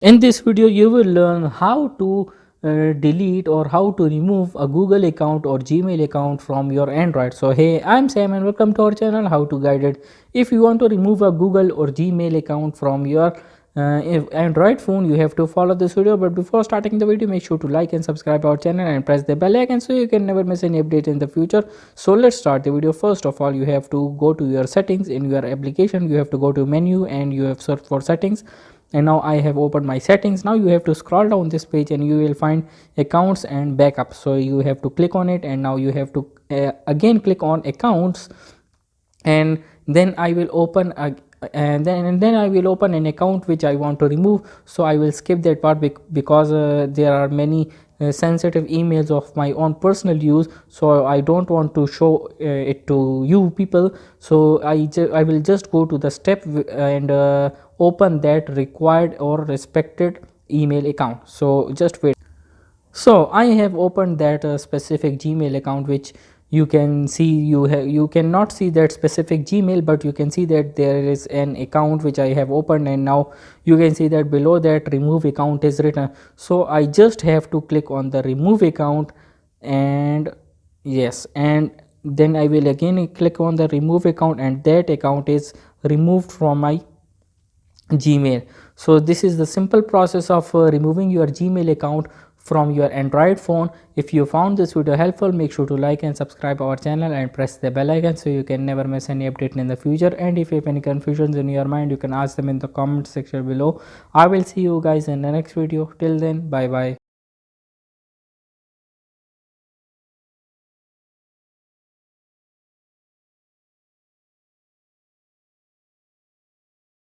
In this video, you will learn how to delete or how to remove a Google account or Gmail account from your Android. So hey, I'm Sam and welcome to our channel How to Guided. If you want to remove a Google or Gmail account from your Android phone, you have to follow this video. But before starting the video, make sure to like and subscribe our channel and press the bell icon so you can never miss any update in the future. So let's start the video. First of all, you have to go to your settings in your application. You have to go to menu and you have search for settings, and now I have opened my settings. Now you have to scroll down this page and you will find accounts and backup. So you have to click on it, and now you have to again click on accounts, and then I will open a and then I will open an account which I want to remove. So I will skip that part because there are many sensitive emails of my own personal use, so I don't want to show it to you people. So I will just go to the step and open that required or respected email account. So just wait. So I have opened that specific Gmail account, which you can see. You cannot see that specific Gmail, but you can see that there is an account which I have opened, and now you can see that below that remove account is written. So I just have to click on the remove account, and yes, and then I will again click on the remove account, and that account is removed from my Gmail. So this is the simple process of removing your Gmail account from your Android phone. If you found this video helpful, make sure to like and subscribe our channel and press the bell icon so you can never miss any update in the future. And if you have any confusions in your mind, you can ask them in the comment section below. I will see you guys in the next video. Till then, bye bye.